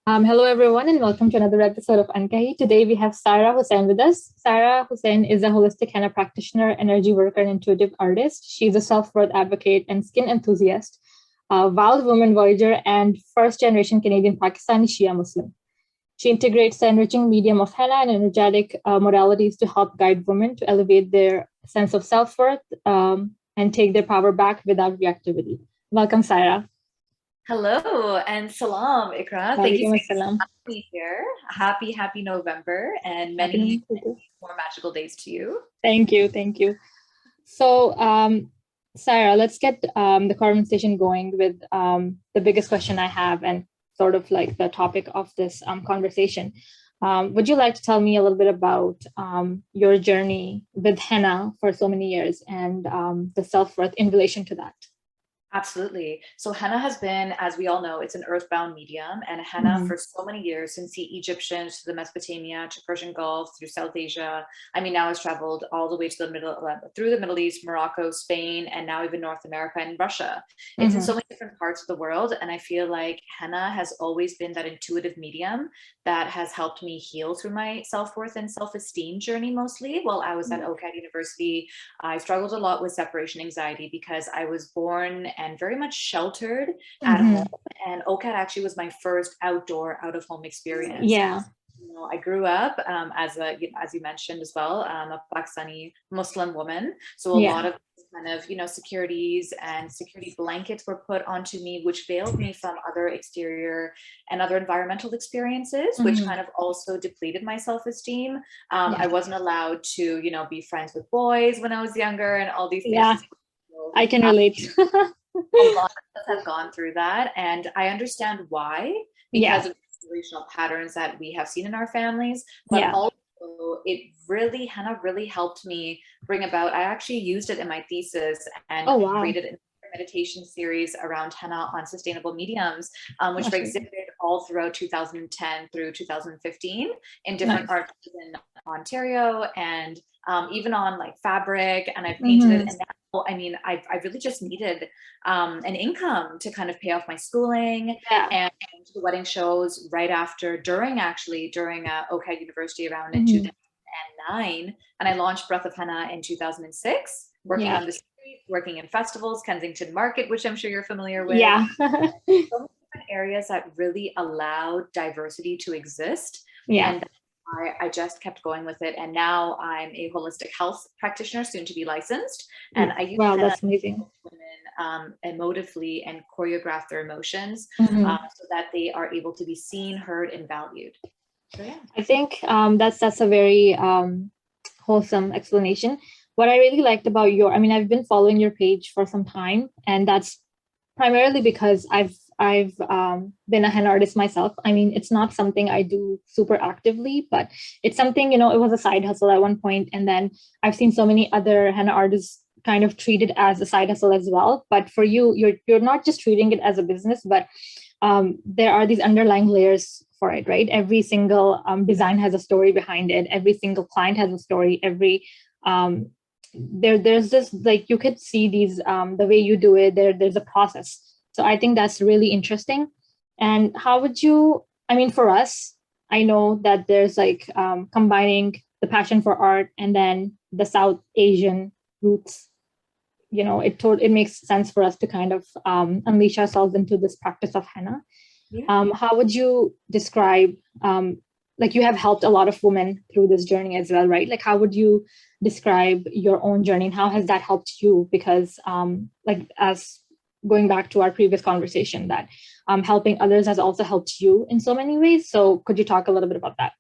Hello, everyone, and welcome to another episode of Ankahi. Today, we have Saira Hussain with us. Saira Hussain is a holistic henna practitioner, energy worker, and intuitive artist. She's a self-worth advocate and skin enthusiast, a wild woman voyager, and first-generation Canadian Pakistani Shia Muslim. She integrates the enriching medium of henna and energetic modalities to help guide women to elevate their sense of self-worth and take their power back without reactivity. Welcome, Saira. Hello and salam, Ikra. Thank you Walaikum for assalam. having me here. Happy November and Happy many New Year. more magical days to you. Thank you. Thank you. So, Sarah, let's get the conversation going with the biggest question I have and sort of like the topic of this conversation. Would you like to tell me a little bit about your journey with henna for so many years and the self-worth in relation to that? Absolutely. So henna has been, as we all know, it's an earthbound medium, and henna for so many years, since the Egyptians to the Mesopotamia to Persian Gulf through South Asia. I mean, now it's traveled all the way to the through the Middle East, Morocco, Spain, and now even North America and Russia. It's in so many different parts of the world, and I feel like henna has always been that intuitive medium that has helped me heal through my self-worth and self-esteem journey. Mostly while I was at OCAD University, I struggled a lot with separation anxiety because I was born and very much sheltered at home. And OCAD actually was my first outdoor out of home experience. Yeah. I grew up as you mentioned as well, a Pakistani Muslim woman. So a lot of kind of, securities and security blankets were put onto me, which veiled me from other exterior and other environmental experiences, which kind of also depleted my self-esteem. I wasn't allowed to, be friends with boys when I was younger and all these things. Yeah, I can relate. A lot of us have gone through that, and I understand why, because of generational patterns that we have seen in our families, but also henna really helped me bring about. I actually used it in my thesis and created a meditation series around henna on sustainable mediums, which exhibited all throughout 2010 through 2015 in different arts in Ontario, and even on like fabric, and I've painted it. And now, I mean, I really just needed an income to kind of pay off my schooling and the wedding shows during OCAD University around in 2009. And I launched Breath of Henna in 2006, working on the street, working in festivals, Kensington Market, which I'm sure you're familiar with. Yeah. So many different areas that really allowed diversity to exist. Yeah. And I just kept going with it, and now I'm a holistic health practitioner, soon to be licensed, and I use that's amazing. Women emotively and choreograph their emotions so that they are able to be seen, heard, and valued. So yeah, I think that's a very wholesome explanation. What I really liked about I've been following your page for some time, and that's primarily because I've been a henna artist myself. I mean, it's not something I do super actively, but it's something, it was a side hustle at one point. And then I've seen so many other henna artists kind of treat it as a side hustle as well. But for you, you're not just treating it as a business, but there are these underlying layers for it, right? Every single design has a story behind it. Every single client has a story. There's this, like, you could see these the way you do it. There's a process. So I think that's really interesting. And how would you, for us, I know that there's like combining the passion for art and then the South Asian roots. It makes sense for us to kind of unleash ourselves into this practice of henna. How would you describe, like, you have helped a lot of women through this journey as well, right? Like, how would you describe your own journey and how has that helped you? Because as going back to our previous conversation, that helping others has also helped you in so many ways. So could you talk a little bit about that?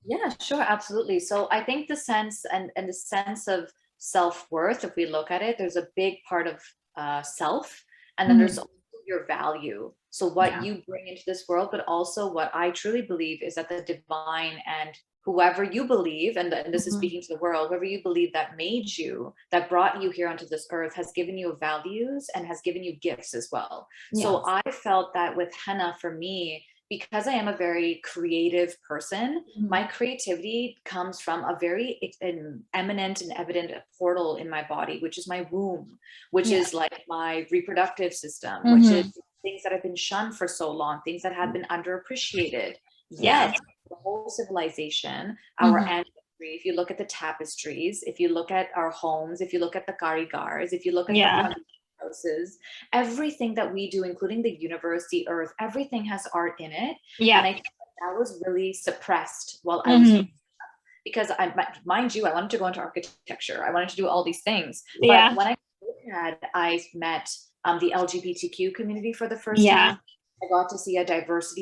Yeah, sure, absolutely. So I think the sense and the sense of self-worth, if we look at it, there's a big part of self, and then there's also your value. So what you bring into this world, but also what I truly believe is that the divine and whoever you believe, and this is speaking to the world, whoever you believe that made you, that brought you here onto this earth, has given you values and has given you gifts as well. So I felt that with henna, for me, because I am a very creative person, my creativity comes from a very eminent and evident portal in my body, which is my womb, which is like my reproductive system, which is things that have been shunned for so long, things that have been underappreciated. Yeah. Yet the whole civilization, our ancestry, if you look at the tapestries, if you look at our homes, if you look at the karigars, if you look at the houses, everything that we do, including the universe, the earth, everything has art in it. Yeah. And I think that was really suppressed while I was, because mind you, I wanted to go into architecture. I wanted to do all these things. But when I met the LGBTQ community for the first time, I got to see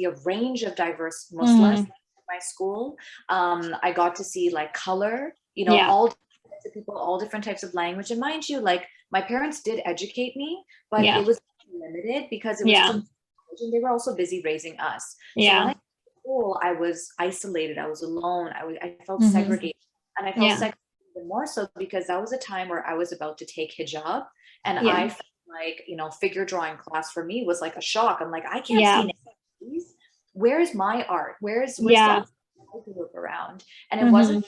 a range of diverse Muslims in my school. I got to see like color, all different types of people, all different types of language. And mind you, like my parents did educate me, but it was limited because it was from college, and they were also busy raising us. So when I went to school, I was isolated. I was alone. I felt segregated, and I felt segregated even more so because that was a time where I was about to take hijab, and I felt like, figure drawing class for me was like a shock. I'm like, I can't see these. Where's my art? Where's that I grew up around? And it wasn't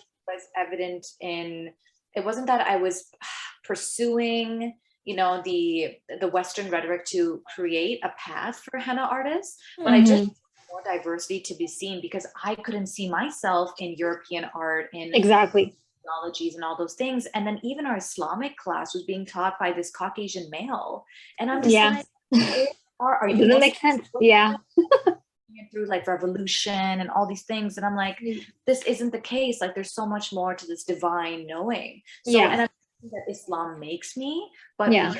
evident in, it wasn't that I was pursuing, the Western rhetoric to create a path for henna artists, but I just more diversity to be seen because I couldn't see myself in European art, in methodologies and all those things. And then even our Islamic class was being taught by this Caucasian male, and I'm just like, are you doesn't make sense? Through like revolution and all these things, and I'm like, this isn't the case. Like there's so much more to this divine knowing. So and I think that Islam makes me, but because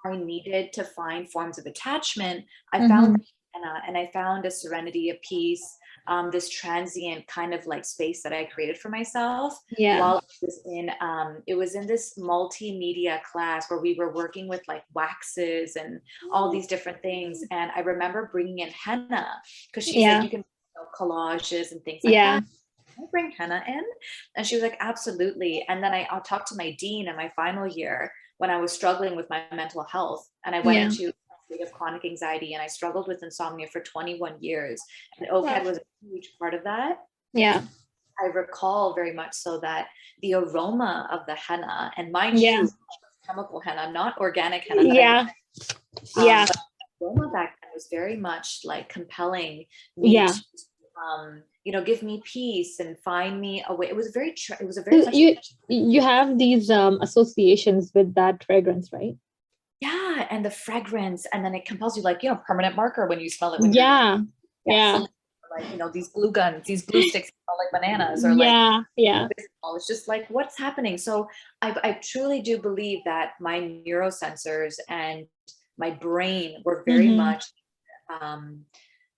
I needed to find forms of attachment, I found henna, and I found a serenity, a peace, this transient kind of like space that I created for myself while I was in it was in this multimedia class where we were working with like waxes and all these different things. And I remember bringing in henna because she said you can collages and things like that. Can I bring henna in? And she was like, absolutely. And then I'll talk to my dean in my final year when I was struggling with my mental health, and I went into of chronic anxiety, and I struggled with insomnia for 21 years, and OCAD was a huge part of that. I recall very much so that the aroma of the henna, and mind you, chemical henna, not organic henna, but the aroma back then was very much like compelling me to, give me peace and find me a way. It was very you have these associations with that fragrance, right? Yeah, and the fragrance, and then it compels you, like, permanent marker when you smell it. So, like, these glue guns, these glue sticks smell like bananas, or like, it's just like, what's happening? So I truly do believe that my neurosensors and my brain were very much,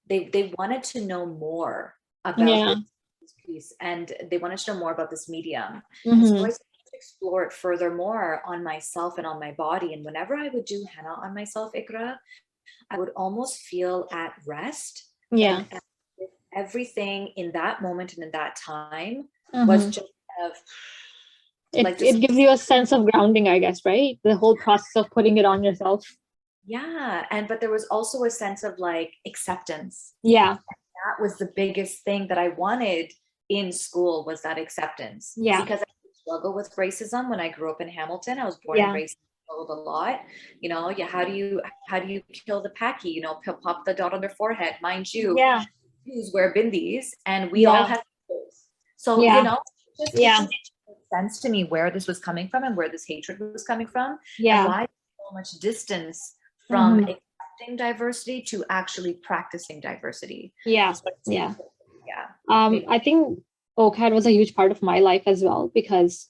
they wanted to know more about this piece, and they wanted to know more about this medium. And so I explore it furthermore on myself and on my body. And whenever I would do henna on myself, Ikra, I would almost feel at rest. And everything in that moment and in that time was just it gives you a sense of grounding, I guess, right? The whole process of putting it on yourself. But there was also a sense of like acceptance. And that was the biggest thing that I wanted in school, was that acceptance. Because struggle with racism when I grew up in Hamilton. I was born and raised, struggled a lot. How do you kill the Paki? Pop the dot on their forehead. Mind you, Jews wear bindis, and we all have those. So it just makes sense to me where this was coming from and where this hatred was coming from, and why so much distance from accepting diversity to actually practicing diversity. I think OCAD was a huge part of my life as well, because,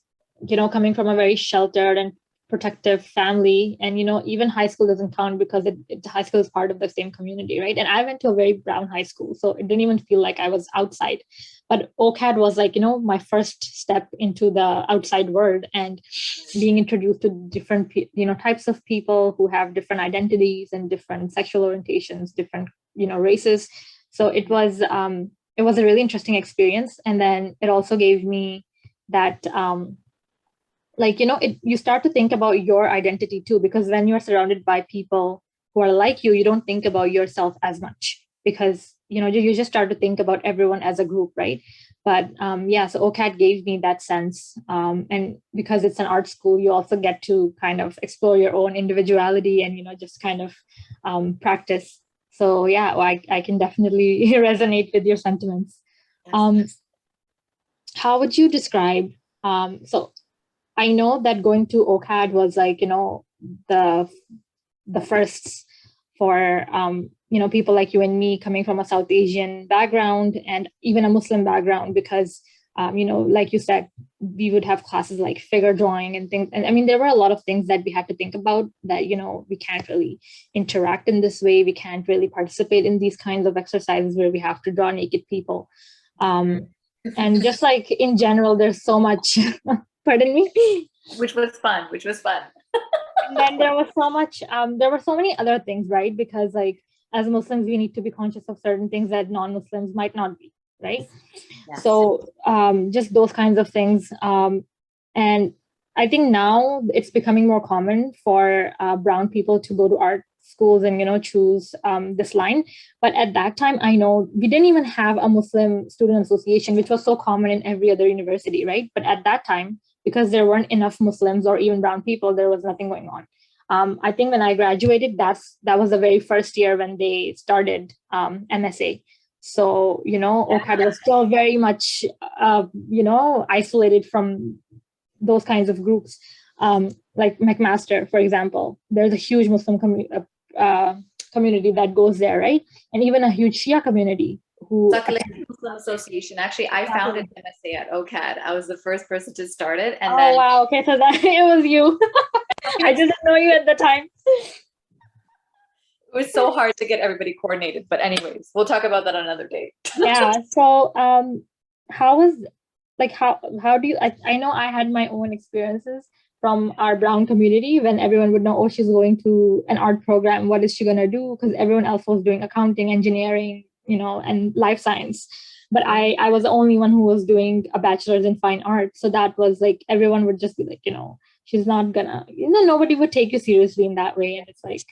coming from a very sheltered and protective family, and, even high school doesn't count because high school is part of the same community, right? And I went to a very brown high school, so it didn't even feel like I was outside. But OCAD was like, my first step into the outside world, and being introduced to different, types of people who have different identities and different sexual orientations, different, races. So it was a really interesting experience. And then it also gave me that, you start to think about your identity too, because when you're surrounded by people who are like you, you don't think about yourself as much, because, you just start to think about everyone as a group, right? But so OCAD gave me that sense. And because it's an art school, you also get to kind of explore your own individuality and, just kind of practice So yeah, well, I can definitely resonate with your sentiments. Yes. How would you describe, so I know that going to OCAD was like, the firsts for, people like you and me coming from a South Asian background and even a Muslim background, because, like you said, we would have classes like figure drawing and things. And I mean, there were a lot of things that we had to think about that, we can't really interact in this way. We can't really participate in these kinds of exercises where we have to draw naked people. And just like in general, there's so much, pardon me. Which was fun. And then there was so much, there were so many other things, right? Because like as Muslims, we need to be conscious of certain things that non-Muslims might not be, right? Yes. So just those kinds of things. And I think now it's becoming more common for brown people to go to art schools and, choose this line. But at that time, I know we didn't even have a Muslim student association, which was so common in every other university, right? But at that time, because there weren't enough Muslims or even brown people, there was nothing going on. I think when I graduated, that was the very first year when they started MSA. So, OCAD was still very much, isolated from those kinds of groups. Like McMaster, for example, there's a huge Muslim community that goes there, right? And even a huge Shia community who Muslim Association. Actually, I founded MSA at OCAD. I was the first person to start it. And then wow, okay, so that it was you. I didn't know you at the time. It was so hard to get everybody coordinated. But anyways, we'll talk about that on another day. Yeah. So how do you, I know I had my own experiences from our brown community when everyone would know, oh, she's going to an art program. What is she going to do? Because everyone else was doing accounting, engineering, and life science. But I was the only one who was doing a bachelor's in fine art. So that was like, everyone would just be like, she's not gonna, nobody would take you seriously in that way. And it's like,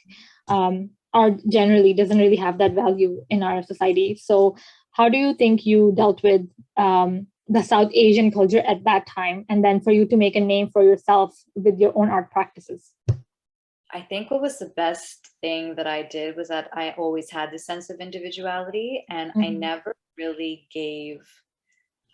art generally doesn't really have that value in our society. So how do you think you dealt with the South Asian culture at that time, and then for you to make a name for yourself with your own art practices? I think what was the best thing that I did was that I always had this sense of individuality, and I never really gave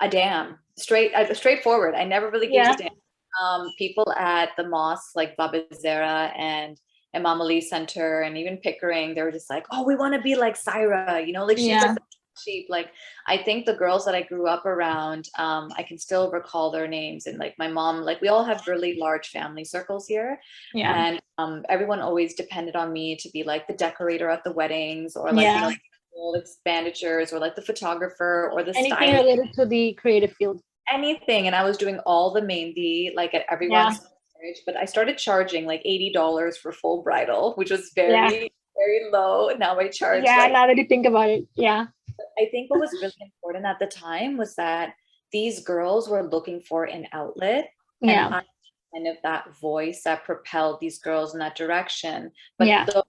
a damn. Straightforward. I never really gave a damn. People at the mosques like Baba Zara and Imam Ali Center and even Pickering, they were just like, oh, we want to be like Saira, like she's like sheep. Like, I think the girls that I grew up around, I can still recall their names. And like my mom, like we all have really large family circles here. And everyone always depended on me to be like the decorator at the weddings, or like, expenditures, or like the photographer, or the anything related to the creative field. Anything. And I was doing all the mehndi, like at everyone's marriage. But I started charging like $80 for full bridal, which was very low. Now I charge. Now that you think about it. I think what was really important at the time was that these girls were looking for an outlet. And I kind of that voice that propelled these girls in that direction. But those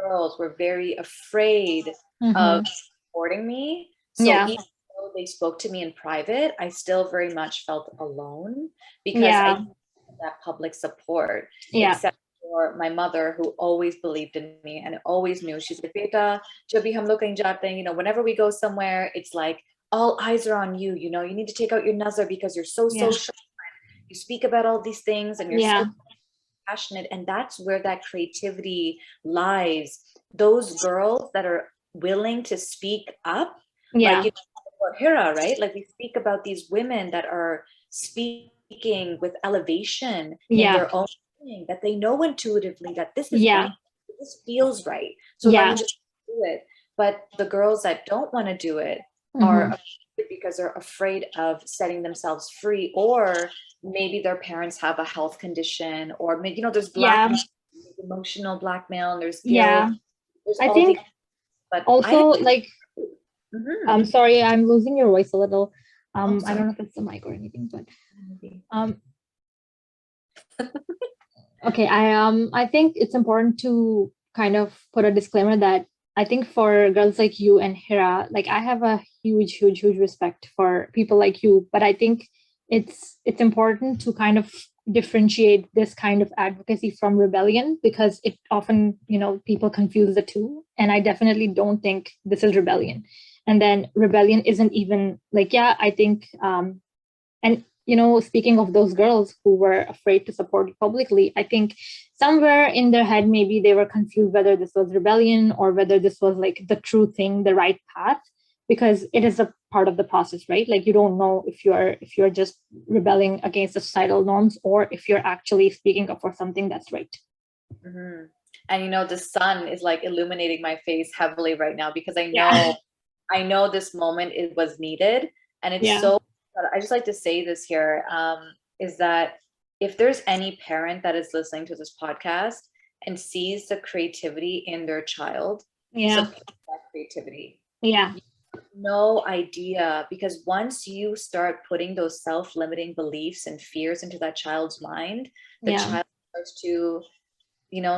girls were very afraid of supporting me. So even though they spoke to me in private, I still very much felt alone because I didn't have that public support. Except for my mother, who always believed in me and always knew. She's like, Beta, jab bhi hum log kahin jate hain, whenever we go somewhere, it's like all eyes are on you. You need to take out your nazar because you're so social. You speak about all these things and you're so passionate. And that's where that creativity lies. Those girls that are willing to speak up, like Hira, right? Like we speak about these women that are speaking with elevation in their own, that they know intuitively that this is right, this feels right, so let me just do it. But the girls that don't want to do it are afraid because they're afraid of setting themselves free, or maybe their parents have a health condition, or maybe there's blackmail, emotional blackmail, and there's guilt. There's I think but also like I'm sorry, I'm losing your voice a little. I don't know if it's the mic or anything, but okay, I think it's important to kind of put a disclaimer that I think for girls like you and Hira, like I have a huge respect for people like you, but I think it's important to kind of differentiate this kind of advocacy from rebellion, because it often, people confuse the two. And I definitely don't think this is rebellion. And then rebellion isn't even like, yeah, I think, and, speaking of those girls who were afraid to support you publicly, I think somewhere in their head, maybe they were confused whether this was rebellion or whether this was like the true thing, the right path, because it is a part of the process, right? Like, you don't know if you're just rebelling against the societal norms or if you're actually speaking up for something that's right. Mm-hmm. And the sun is like illuminating my face heavily right now, because I know this moment it was needed. And it's so, I just like to say this here, is that if there's any parent that is listening to this podcast and sees the creativity in their child, support that creativity. No idea, because once you start putting those self-limiting beliefs and fears into that child's mind, the child starts to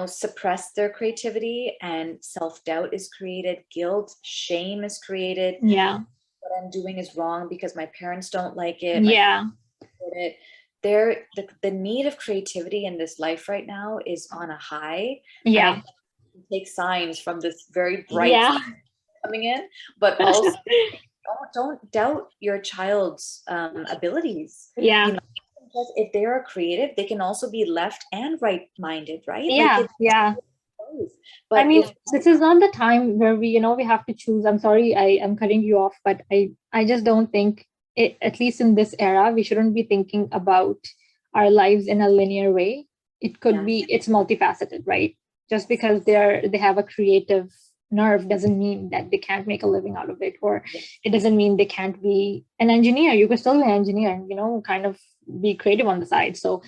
suppress their creativity, and self-doubt is created, guilt, shame is created. What I'm doing is wrong because my parents don't like it. The need of creativity in this life right now is on a high. And I take signs from this very bright sun coming in, but also don't doubt your child's abilities. Because if they are creative, they can also be left and right-minded, right? But I mean, this is not the time where we have to choose. I'm sorry, I am cutting you off, but I just don't think it, at least in this era, we shouldn't be thinking about our lives in a linear way. It could be, it's multifaceted, right? Just because they have a creative nerve doesn't mean that they can't make a living out of it, or it doesn't mean they can't be an engineer. You could still be an engineer and kind of be creative on the side. So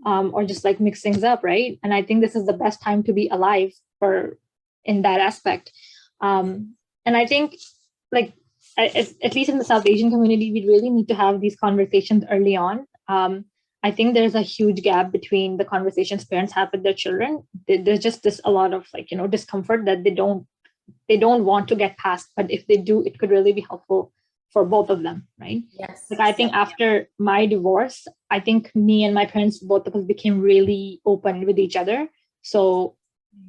or just like mix things up, right? And I think this is the best time to be alive in that aspect. And I think, like, at least in the South Asian community, we really need to have these conversations early on. I think there's a huge gap between the conversations parents have with their children. There's just a lot of discomfort that they don't want to get past, but if they do, it could really be helpful for both of them, right? Like, I think after my divorce, I think me and my parents, both of us, became really open with each other. So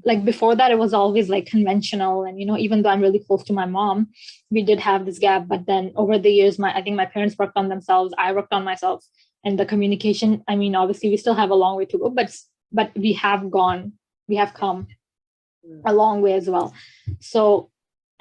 like before that, it was always like conventional, and even though I'm really close to my mom, we did have this gap. But then over the years, I think my parents worked on themselves, I worked on myself, and the communication, I mean, obviously we still have a long way to go, but we have come a long way as well. So,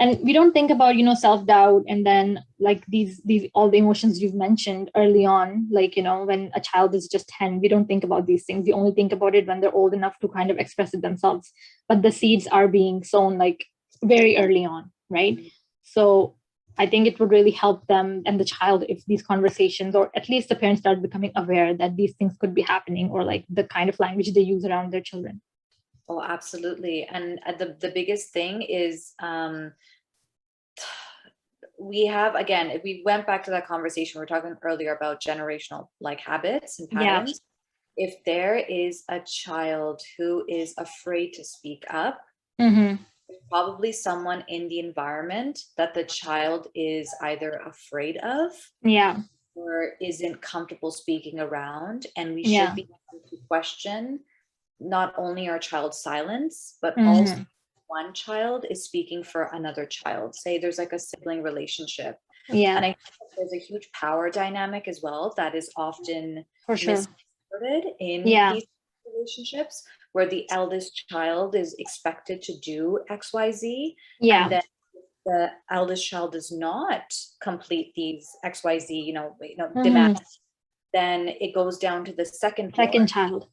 and we don't think about self-doubt, and then like these all the emotions you've mentioned early on, like when a child is just 10, we don't think about these things. We only think about it when they're old enough to kind of express it themselves, but the seeds are being sown like very early on, right? So I think it would really help them and the child if these conversations, or at least the parents, start becoming aware that these things could be happening, or like the kind of language they use around their children. Oh, absolutely. And the biggest thing is we have, again, if we went back to that conversation we were talking earlier about generational like habits and patterns. If there is a child who is afraid to speak up, there's probably someone in the environment that the child is either afraid of or isn't comfortable speaking around. And we should be able to question not only our child's silence, but also one child is speaking for another child. Say there's like a sibling relationship. And I think there's a huge power dynamic as well that is often misinterpreted in these relationships, where the eldest child is expected to do XYZ. And then the eldest child does not complete these XYZ, demands, then it goes down to the second child.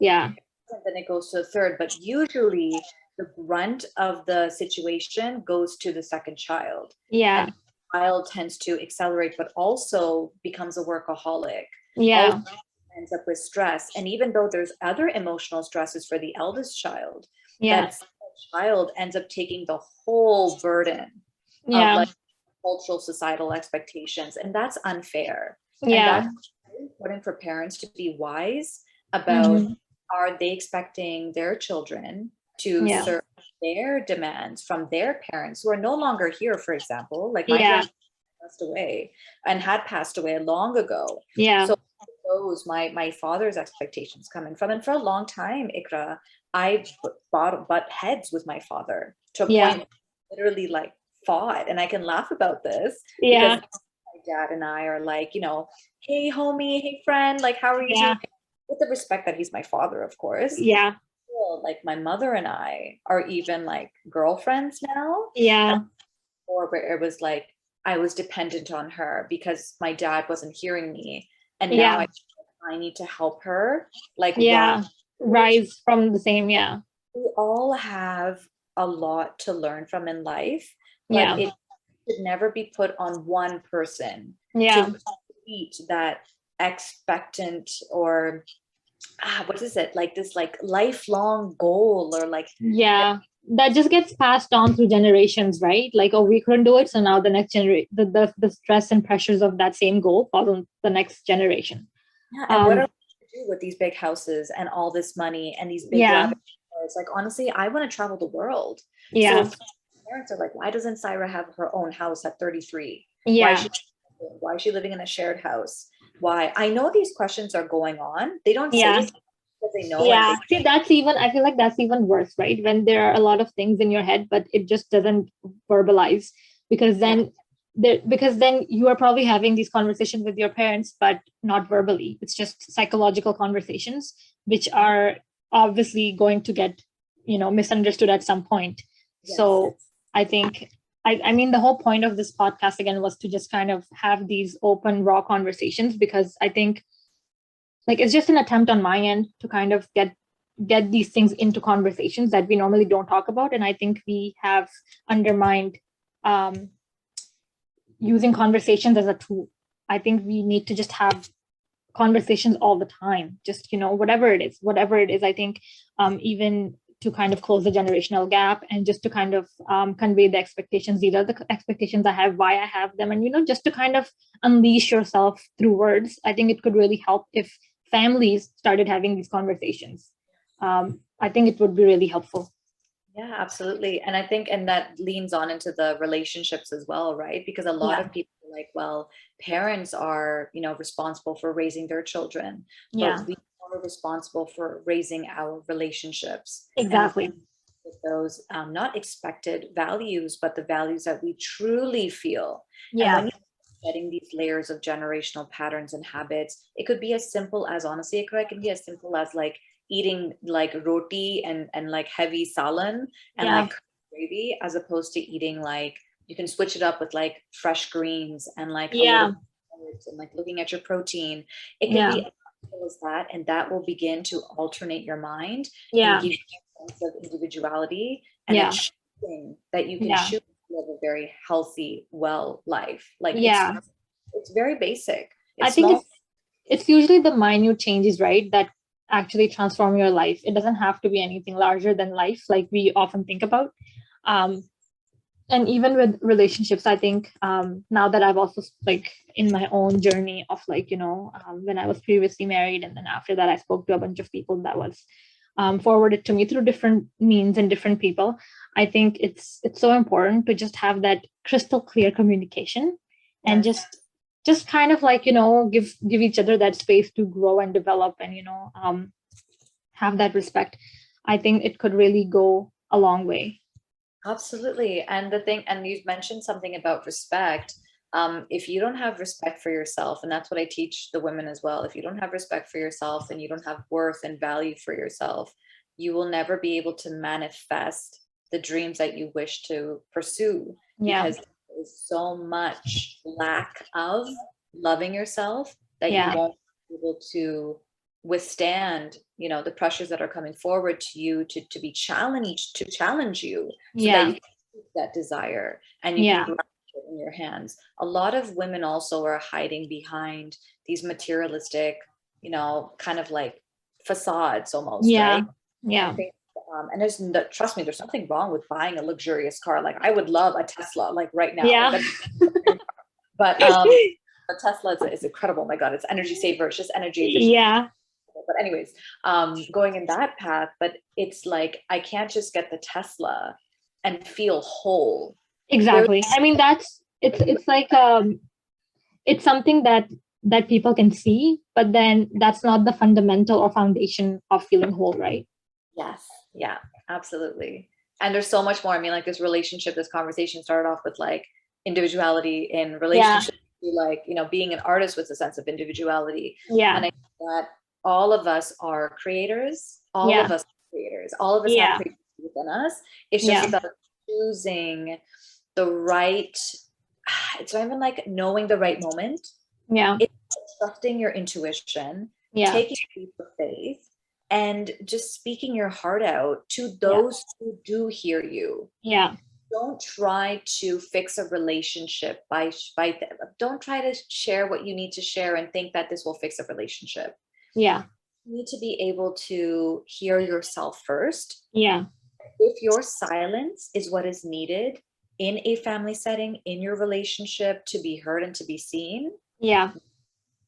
Then it goes to the third, but usually the brunt of the situation goes to the second child. And the child tends to accelerate, but also becomes a workaholic. Also ends up with stress. And even though there's other emotional stresses for the eldest child, that child ends up taking the whole burden of like cultural societal expectations. And that's unfair. And that's really important for parents to be wise about. Are they expecting their children to serve their demands from their parents who are no longer here, for example? Like my parents passed away and had passed away long ago. So those my father's expectations coming from. And for a long time, Ikra, I butt heads with my father to a point where I literally like fought. And I can laugh about this because my dad and I are like, you know, hey homie, hey friend, like how are you doing? With the respect that he's my father, of course. Like my mother and I are even like girlfriends now. Or where it was like I was dependent on her because my dad wasn't hearing me, and now I need to help her like rise from the same. We all have a lot to learn from in life, but it should never be put on one person to meet that expectant or what is it, like this like lifelong goal or like that just gets passed on through generations, right? Like, oh, we couldn't do it, so now the next generation, the stress and pressures of that same goal fall on the next generation. And what are we to do with these big houses and all this money and these big lavish cars? Like, honestly, I want to travel the world. So if parents are like, why doesn't Saira have her own house at 33? Why is she living in a shared house? Why? I know these questions are going on. They don't say it because they know. See, that's even, I feel like that's even worse, right? When there are a lot of things in your head, but it just doesn't verbalize, because then you are probably having these conversations with your parents, but not verbally. It's just psychological conversations, which are obviously going to get, misunderstood at some point. So I think, I mean, the whole point of this podcast, again, was to just kind of have these open, raw conversations, because I think like it's just an attempt on my end to kind of get these things into conversations that we normally don't talk about. And I think we have undermined using conversations as a tool. I think we need to just have conversations all the time, just, whatever it is. I think even to kind of close the generational gap and just to kind of convey the expectations. These are the expectations I have, why I have them. And, just to kind of unleash yourself through words. I think it could really help if families started having these conversations. I think it would be really helpful. Yeah, absolutely. And I think, and that leans on into the relationships as well, right? Because a lot of people are like, well, parents are, responsible for raising their children, but we are responsible for raising our relationships. Exactly. With those not expected values, but the values that we truly feel. And when you're getting these layers of generational patterns and habits, it could be as simple as, honestly, it can be as simple as like eating like roti and like heavy salan and like gravy, as opposed to eating like, you can switch it up with like fresh greens and like a little and like looking at your protein. It can be as simple as that, and that will begin to alternate your mind and give you a sense of individuality and a choosing that you can choose to live a very healthy, well life. Like it's very basic. I think it's usually the minute changes, right, that actually transform your life. It doesn't have to be anything larger than life, like we often think about. And even with relationships, I think now that I've also like in my own journey of like, when I was previously married, and then after that I spoke to a bunch of people that was forwarded to me through different means and different people. I think it's so important to just have that crystal clear communication and just kind of like, give each other that space to grow and develop and, have that respect. I think it could really go a long way. Absolutely. And the thing, and you've mentioned something about respect. If you don't have respect for yourself, and that's what I teach the women as well, if you don't have respect for yourself and you don't have worth and value for yourself, you will never be able to manifest the dreams that you wish to pursue. Because there's so much lack of loving yourself that you won't be able to withstand, the pressures that are coming forward to you to be challenged, to challenge you, so that you can keep that desire and you can grasp it in your hands. A lot of women also are hiding behind these materialistic, kind of like facades almost, right? And there's trust me, there's nothing wrong with buying a luxurious car. Like I would love a Tesla, like right now. But a Tesla is incredible. Oh my God, it's energy saver. It's just energy efficient. But anyways, going in that path, but it's like, I can't just get the Tesla and feel whole. Exactly. I mean, it's like, it's something that that people can see, but then that's not the fundamental or foundation of feeling whole, right? Yes. Yeah, absolutely. And there's so much more. I mean, like this relationship, this conversation started off with like individuality in relationship, like, you know, being an artist with a sense of individuality. Yeah. And I think that all of us are creators. All of us are creators. All of us have creativity within us. It's just about choosing the right, it's not even like knowing the right moment. Yeah. It's trusting your intuition, taking a leap of faith, and just speaking your heart out to those who do hear you. Yeah. Don't try to fix a relationship by don't try to share what you need to share and think that this will fix a relationship. Yeah. You need to be able to hear yourself first. Yeah. If your silence is what is needed in a family setting, in your relationship, to be heard and to be seen,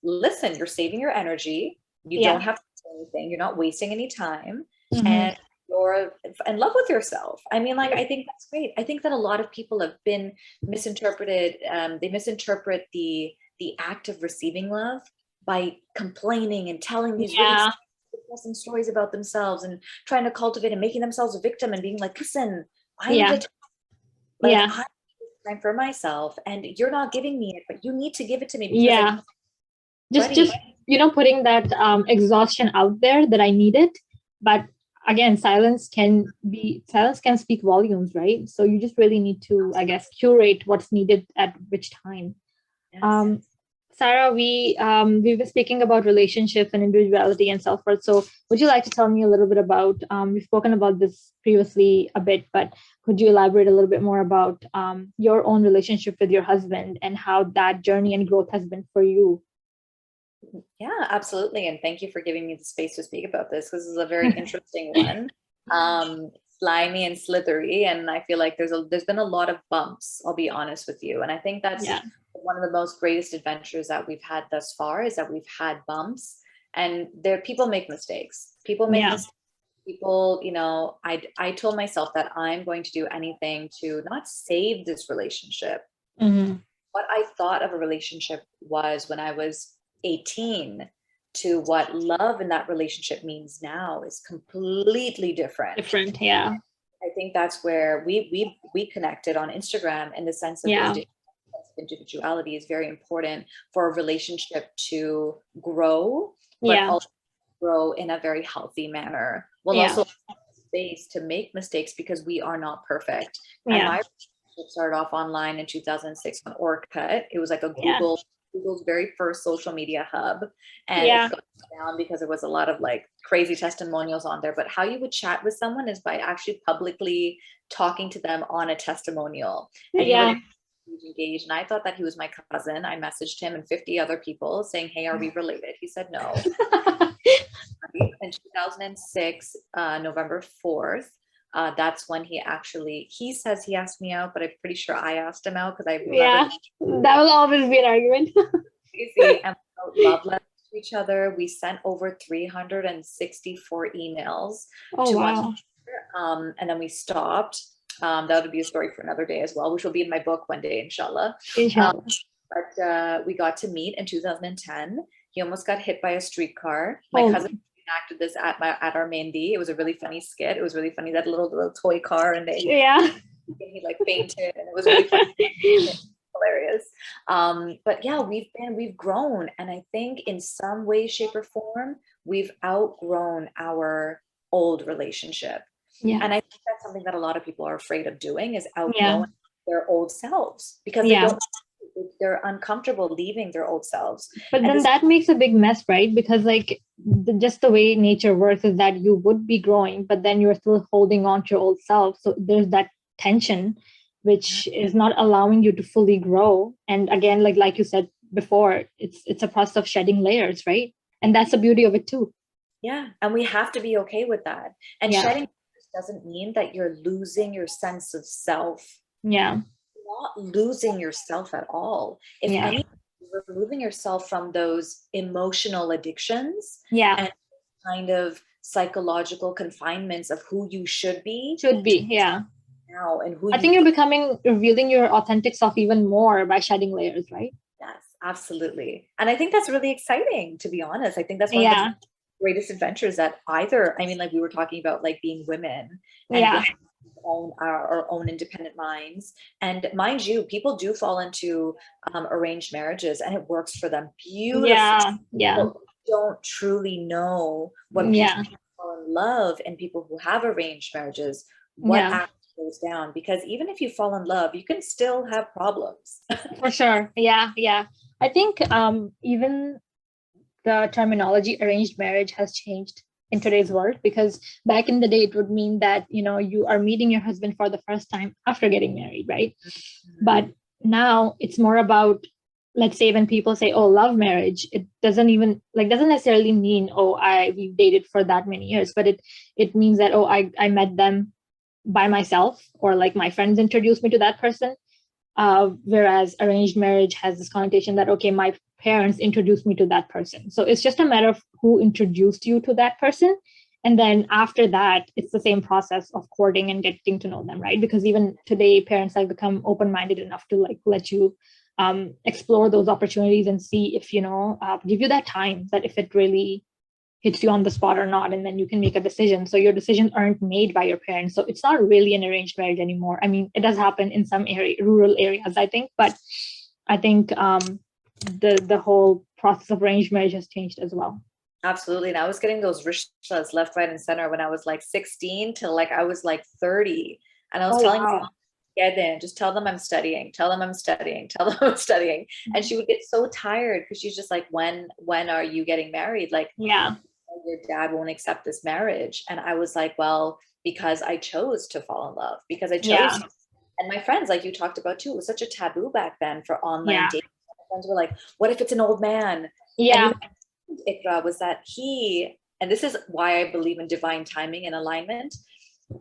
listen, you're saving your energy. You don't have to say anything. You're not wasting any time. And you're in love with yourself. I mean, like, I think that's great. I think that a lot of people have been misinterpreted. They misinterpret the act of receiving love by complaining and telling these really depressing stories about themselves and trying to cultivate and making themselves a victim and being like, listen, I need time for myself, and you're not giving me it, but you need to give it to me because just putting that exhaustion out there that I need it. But again, silence can speak volumes, right? So you just really need to, I guess, curate what's needed at which time. Saira, we've been speaking about relationships and individuality and self-worth. So would you like to tell me a little bit about, we've spoken about this previously a bit, but could you elaborate a little bit more about your own relationship with your husband and how that journey and growth has been for you? Yeah, absolutely. And thank you for giving me the space to speak about this. This is a very interesting one. Slimy and slithery. And I feel like there's been a lot of bumps, I'll be honest with you. And I think that's one of the most greatest adventures that we've had thus far, is that we've had bumps, and people make mistakes. People make mistakes. People, you know, I told myself that I'm going to do anything to not save this relationship. What I thought of a relationship was when I was 18 to what love in that relationship means now is completely different. I think that's where we connected on Instagram, in the sense of individuality is very important for a relationship to grow, but also grow in a very healthy manner. We'll also have space to make mistakes because we are not perfect. And my relationship started off online in 2006 on Orkut. It was like a Google's very first social media hub, and it got down because there was a lot of like crazy testimonials on there. But how you would chat with someone is by actually publicly talking to them on a testimonial, and you would engage. And I thought that he was my cousin. I messaged him and 50 other people saying, hey, are we related? He said no. In 2006, November 4th, that's when he says he asked me out, but I'm pretty sure I asked him out, because I remember that will always be an argument. Crazy. And we wrote love letters to each other. We sent over 364 emails to one another, and then we stopped. That would be a story for another day as well, which will be in my book one day, inshallah. But we got to meet in 2010. He almost got hit by a streetcar. My cousin acted this at our Mehndi. It was a really funny skit. It was really funny. That little toy car, and he like fainted, and it was really funny. Hilarious. But yeah, we've grown, and I think in some way, shape, or form, we've outgrown our old relationship. And I think that's something that a lot of people are afraid of doing, is outgrowing their old selves, because they're uncomfortable leaving their old selves. But then that makes a big mess, right? Because like just the way nature works is that you would be growing, but then you're still holding on to your old self. So there's that tension, which is not allowing you to fully grow. And again, like you said before, it's a process of shedding layers, right? And that's the beauty of it too. Yeah, and we have to be okay with that. And shedding layers doesn't mean that you're losing your sense of self. You're not losing yourself at all. If anything, you're removing yourself from those emotional addictions and kind of psychological confinements of who you should be. Now, and who I think you're revealing your authentic self even more by shedding layers, right? Yes. Absolutely. And I think that's really exciting, to be honest. I think that's one of the greatest adventures that either, I mean, like we were talking about, like being women and getting our own independent minds. And mind you, people do fall into arranged marriages and it works for them beautifully. But we don't truly know what people fall in love and people who have arranged marriages, what actually goes down. Because even if you fall in love, you can still have problems. For sure. Yeah. I think even the terminology arranged marriage has changed in today's world, because back in the day it would mean that, you know, you are meeting your husband for the first time after getting married, right? But now it's more about, let's say when people say, oh, love marriage, it doesn't even doesn't necessarily mean, oh, we dated for that many years, but it means that, oh, I met them by myself, or like my friends introduced me to that person. Whereas arranged marriage has this connotation that, okay, my parents introduced me to that person. So it's just a matter of who introduced you to that person. And then after that, it's the same process of courting and getting to know them, right? Because even today, parents have become open-minded enough to like let you explore those opportunities and see if, you know, give you that time, that if it really hits you on the spot or not, and then you can make a decision. So your decisions aren't made by your parents. So it's not really an arranged marriage anymore. I mean, it does happen in some rural areas, I think, but I think the whole process of arranged marriage has changed as well. Absolutely. And I was getting those rishtas left, right, and center when I was like 16 till like I was like 30. And I was telling my get in, just tell them I'm studying, tell them I'm studying, tell them I'm studying. And she would get so tired because she's just like, when are you getting married? Like, your dad won't accept this marriage. And I was like, well, because I chose to fall in love, because I chose. And my friends, like you talked about too, it was such a taboo back then for online dating. My friends were like, what if it's an old man? And Ikra was that and this is why I believe in divine timing and alignment.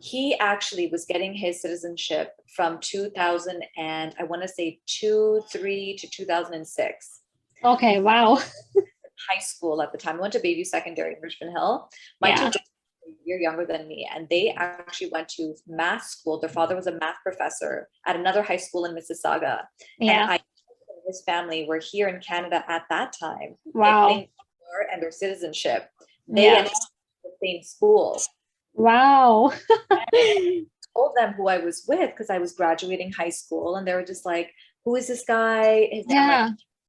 He actually was getting his citizenship from 2000 and I want to say 2003 to 2006. Okay, wow. High school at the time. I went to Bayview Secondary in Richmond Hill. My two brothers were a year younger than me, and they actually went to math school. Their father was a math professor at another high school in Mississauga. And I and his family were here in Canada at that time. Wow. And their citizenship. They ended up in the same school. Wow. I told them who I was with because I was graduating high school, and they were just like, who is this guy?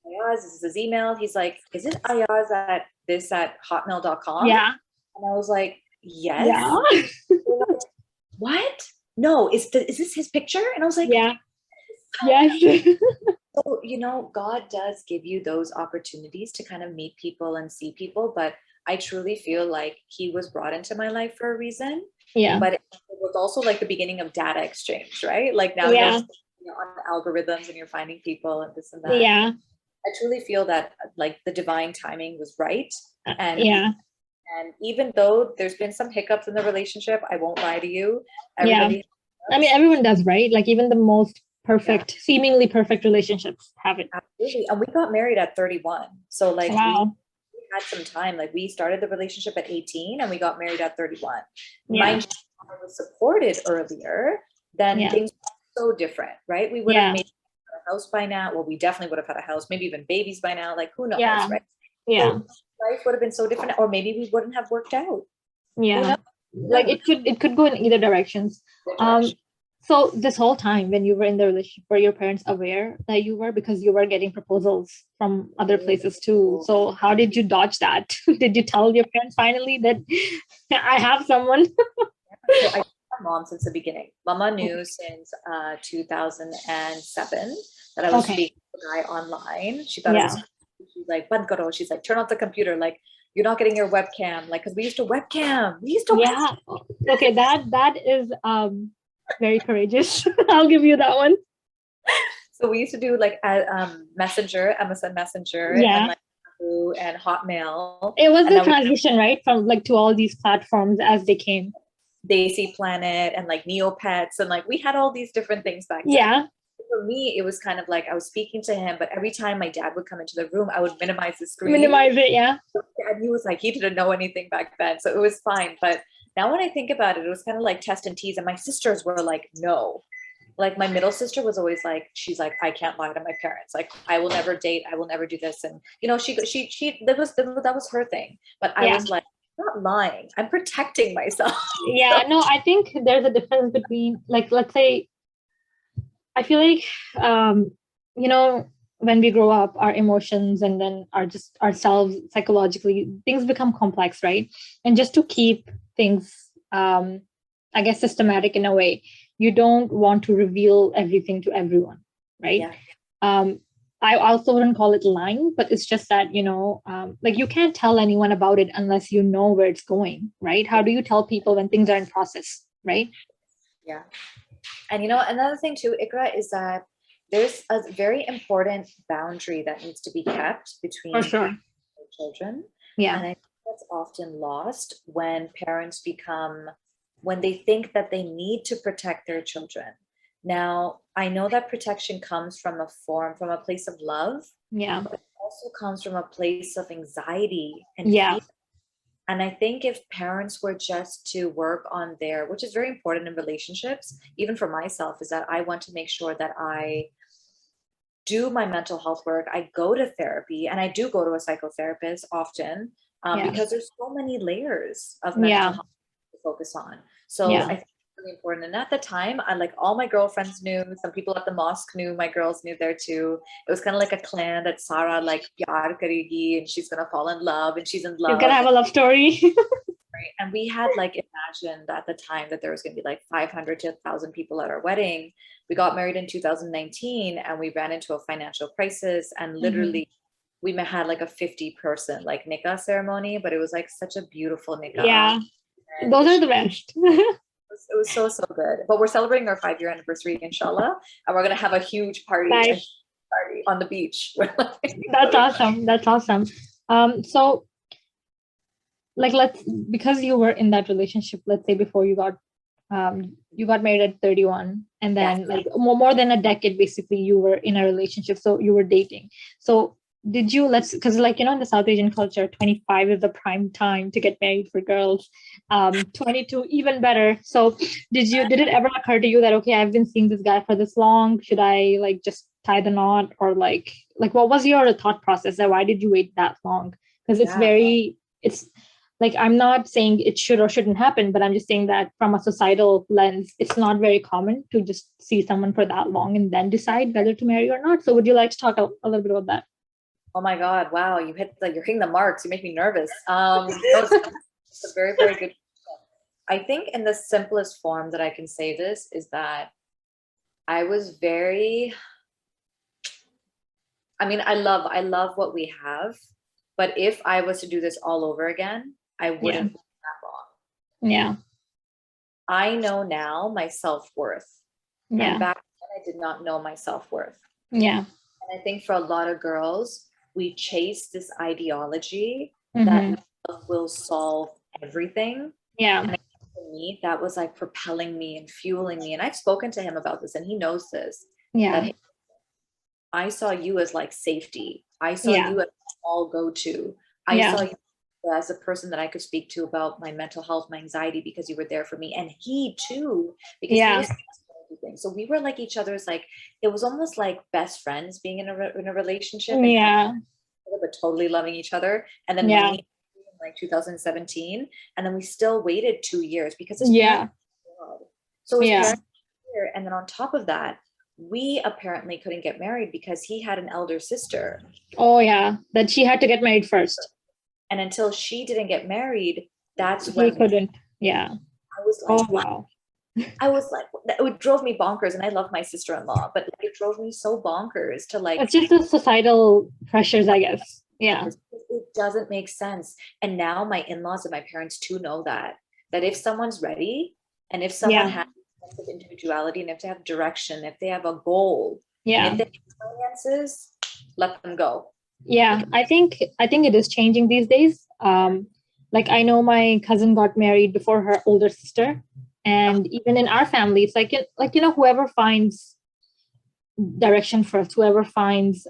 Ayaz, this is his email. He's like, is it Ayaz at hotmail.com? Yeah. And I was like, yes. Like, what? No, is this his picture? And I was like, yes. So, you know, God does give you those opportunities to kind of meet people and see people, but I truly feel like he was brought into my life for a reason. But it was also like the beginning of data exchange, right? Like now you're on algorithms and you're finding people and this and that. I truly feel that like the divine timing was right. And even though there's been some hiccups in the relationship, I won't lie to you. Everybody I mean, everyone does, right? Like even the most perfect, seemingly perfect relationships have it. Absolutely. And we got married at 31. So like we had some time. Like we started the relationship at 18 and we got married at 31. Mind you, if I was supported earlier, then things were so different, right? We would have made a house by now. Well, we definitely would have had a house, maybe even babies by now. Like who knows, right? So life would have been so different, or maybe we wouldn't have worked out. Like it could go in either directions. So this whole time when you were in the relationship, were your parents aware that you were, because you were getting proposals from other places too? So how did you dodge that? Did you tell your parents finally that I have someone? So I told my mom since the beginning. Mama knew since 2007 that I was speaking to a guy online. She thought it was. She's like, "Band karo." She's like, "Turn off the computer." Like, you're not getting your webcam. Like, because we used to webcam. Okay, that is very courageous. I'll give you that one. So we used to do like Messenger, MSN Messenger, and like Yahoo and Hotmail. It was the transition, right, from like to all these platforms as they came. Daisy Planet and like Neopets, and like we had all these different things back then. For me, it was kind of like I was speaking to him, but every time my dad would come into the room, I would minimize the screen. Minimize it, And he was like, he didn't know anything back then, so it was fine. But now when I think about it, it was kind of like test and tease, and my sisters were like, no. Like my middle sister was always like, she's like, I can't lie to my parents. Like I will never date. I will never do this. And she that was her thing. But I was like, I'm not lying. I'm protecting myself. Yeah, no, I think there's a difference between, like, let's say, I feel like, when we grow up, our emotions and then ourselves psychologically, things become complex, right? And just to keep things, I guess, systematic in a way, you don't want to reveal everything to everyone, right? Yeah. I also wouldn't call it lying, but it's just that, like you can't tell anyone about it unless you know where it's going, right? How do you tell people when things are in process, right? Yeah. And another thing too, Ikra, is that there's a very important boundary that needs to be kept between children. Yeah. And I think that's often lost when parents when they think that they need to protect their children. Now, I know that protection comes from a place of love. Yeah. But it also comes from a place of anxiety and fear. And I think if parents were just to work on which is very important in relationships, even for myself, is that I want to make sure that I do my mental health work. I go to therapy, and I do go to a psychotherapist often because there's so many layers of mental health to focus on. So I think it's really important. And at the time, all my girlfriends knew. Some people at the mosque knew. My girls knew there too. It was kind of like a clan that Saira pyar karegi, and she's gonna fall in love, and she's in love. You're gonna have a love story. Right? And we had imagined at the time that there was going to be 500 to 1,000 people at our wedding. We got married in 2019, and we ran into a financial crisis, and literally we had a 50-person nikah ceremony, but it was such a beautiful nikah. Yeah, and those are the best. It was so good. But we're celebrating our 5-year anniversary, inshallah, and we're going to have a huge party on the beach. That's awesome. So because you were in that relationship, let's say before you got married at 31, and then more than a decade basically you were in a relationship, so you were dating. So did you, because in the South Asian culture, 25 is the prime time to get married for girls, 22 even better. So did it ever occur to you that, okay, I've been seeing this guy for this long, should I just tie the knot, or what was your thought process? Why did you wait that long? Because it's I'm not saying it should or shouldn't happen, but I'm just saying that from a societal lens, it's not very common to just see someone for that long and then decide whether to marry or not. So would you like to talk a little bit about that? Oh my God. Wow. You're hitting the marks. You make me nervous. That's a very, very good question. I think in the simplest form that I can say this is that I was I love what we have, but if I was to do this all over again, I wouldn't wait that long. Yeah. I know now my self-worth. Yeah. And back then I did not know my self-worth. Yeah. And I think for a lot of girls, we chase this ideology that love will solve everything. Yeah. And for me, that was propelling me and fueling me. And I've spoken to him about this, and he knows this. Yeah. That I saw you as safety. I saw you as all go-to. I saw you as a person that I could speak to about my mental health, my anxiety, because you were there for me. And he too, because he was everything. So we were each other's, it was almost like best friends being in a relationship. But totally loving each other. And then when we in 2017, and then we still waited 2 years because it's so it's and then on top of that, we apparently couldn't get married because he had an elder sister. Oh yeah, that she had to get married first. And until she didn't get married, that's he when couldn't. Yeah. I was oh wow. I was it drove me bonkers, and I love my sister-in-law, but it drove me so bonkers to it's just the societal pressures, I guess. Yeah. It doesn't make sense. And now my in-laws and my parents too know that if someone's ready, and if someone has a sense of individuality, and if they have direction, if they have a goal, and if they have finances, let them go. Yeah, I think it is changing these days. I know my cousin got married before her older sister, and even in our family, it's whoever finds direction first, whoever finds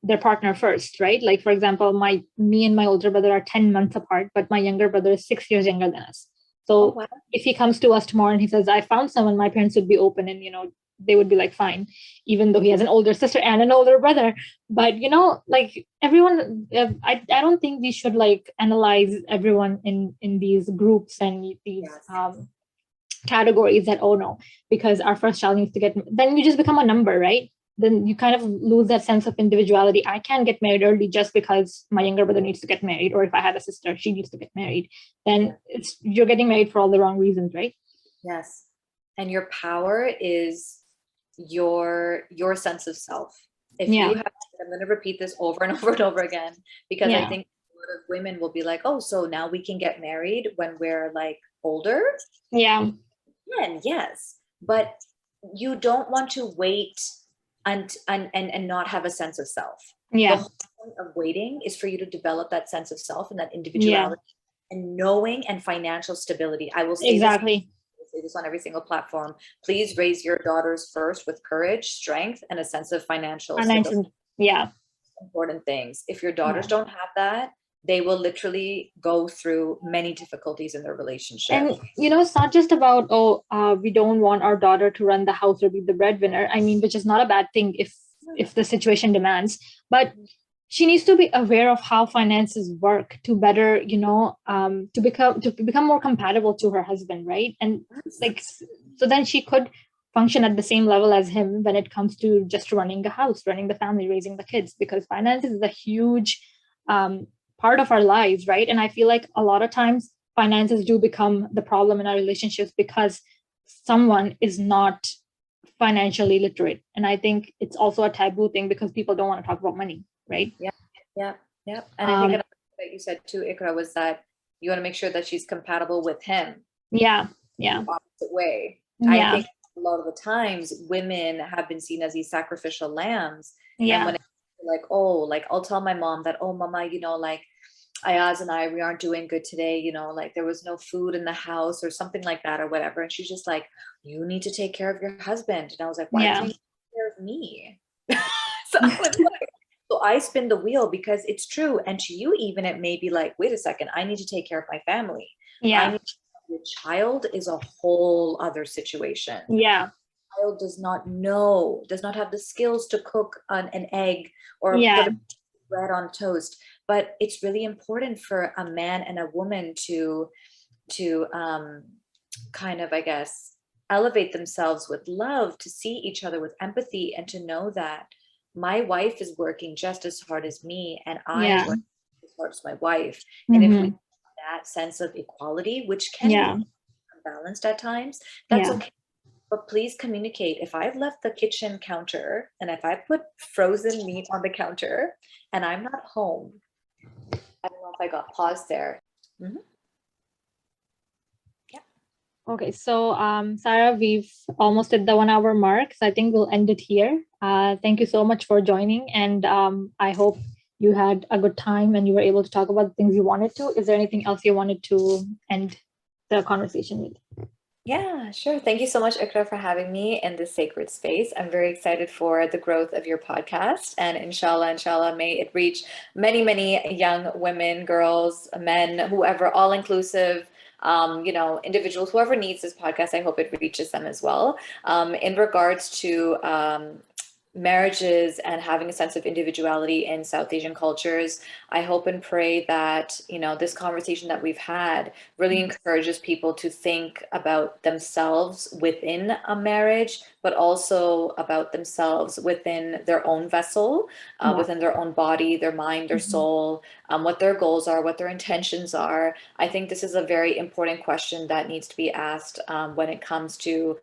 their partner first, right? For example, me and my older brother are 10 months apart, but my younger brother is 6 years younger than us. So if he comes to us tomorrow and he says, I found someone, my parents would be open and they would be like, fine, even though he has an older sister and an older brother. But like everyone, I don't think we should like analyze everyone in these groups and these categories that, oh no, because our first child needs to get, then you just become a number, right? Then you kind of lose that sense of individuality. I can't get married early just because my younger brother needs to get married, or if I had a sister, she needs to get married. Then you're getting married for all the wrong reasons, right? Yes. And your power is your sense of self. If you have, I'm going to repeat this over and over and over again, because I think a lot of women will be like, oh, so now we can get married when we're like older. Yeah. And yes, but you don't want to wait and not have a sense of self. Yeah. The whole point of waiting is for you to develop that sense of self and that individuality and knowing and financial stability. I will say this on every single platform. Please raise your daughters first with courage, strength, and a sense of financial stability. Yeah. Important things. If your daughters don't have that, they will literally go through many difficulties in their relationship. And it's not just about, we don't want our daughter to run the house or be the breadwinner. I mean, which is not a bad thing if the situation demands, but she needs to be aware of how finances work to better, to become more compatible to her husband, right? And like, so then she could function at the same level as him when it comes to just running the house, running the family, raising the kids, because finances is a huge part of our lives, right? And I feel like a lot of times finances do become the problem in our relationships because someone is not financially literate. And I think it's also a taboo thing because people don't want to talk about money, right? Yeah. And I think another thing that you said too, Ikra, was that you want to make sure that she's compatible with him. Yeah. The opposite way. Yeah. I think a lot of the times women have been seen as these sacrificial lambs. Yeah. And when it's like, oh, like I'll tell my mom that, oh, mama, like Ayaz and I, we aren't doing good today, like there was no food in the house or something like that or whatever. And she's just like, you need to take care of your husband. And I was like, why can't you take care of me? So I spin the wheel because it's true. And to you, even it may be like, wait a second, I need to take care of my family. Yeah. Your child is a whole other situation. Yeah. The child does not have the skills to cook an egg or put bread on toast. But it's really important for a man and a woman to kind of, I guess, elevate themselves with love, to see each other with empathy, and to know that my wife is working just as hard as me, and I am working as hard as my wife. And if we have that sense of equality, which can be unbalanced at times, that's okay. But please communicate. If I've left the kitchen counter and if I put frozen meat on the counter and I'm not home, I don't know if I got paused there. Okay, so Saira, we've almost at the 1 hour mark, so I think we'll end it here. Thank you so much for joining, and I hope you had a good time and you were able to talk about the things you wanted to. Is there anything else you wanted to end the conversation with? Yeah, sure. Thank you so much, Ikra, for having me in this sacred space. I'm very excited for the growth of your podcast, and inshallah, may it reach many, many young women, girls, men, whoever, all inclusive, individuals, whoever needs this podcast. I hope it reaches them as well. In regards to marriages and having a sense of individuality in South Asian cultures, I hope and pray that, this conversation that we've had really encourages people to think about themselves within a marriage, but also about themselves within their own vessel, within their own body, their mind, their soul, what their goals are, what their intentions are. I think this is a very important question that needs to be asked when it comes to,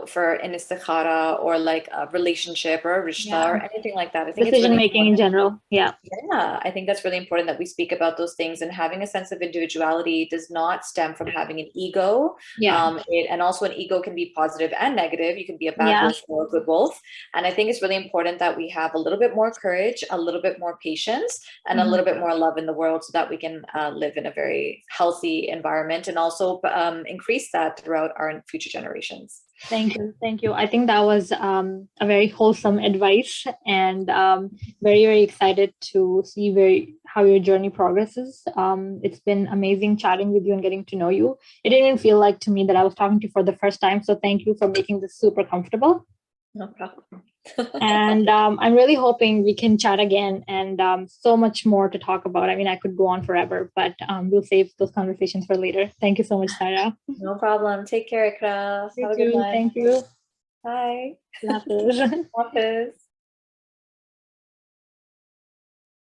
for an istikhara or like a relationship or a rishta or anything like that. I think decision making in general. Yeah, I think that's really important that we speak about those things, and having a sense of individuality does not stem from having an ego. And also an ego can be positive and negative. You can be a bad wolf or a good wolf. And I think it's really important that we have a little bit more courage, a little bit more patience, and a little bit more love in the world, so that we can live in a very healthy environment, and also increase that throughout our future generations. Thank you. I think that was a very wholesome advice, and very, very excited to see how your journey progresses. It's been amazing chatting with you and getting to know you. It didn't even feel like to me that I was talking to you for the first time. So thank you for making this super comfortable. No problem. And I'm really hoping we can chat again, and so much more to talk about. I mean, I could go on forever, but we'll save those conversations for later. Thank you so much, Saira. No problem. Take care, Ikra. Have a good one. Thank you. Bye. Hafiz. Hafiz.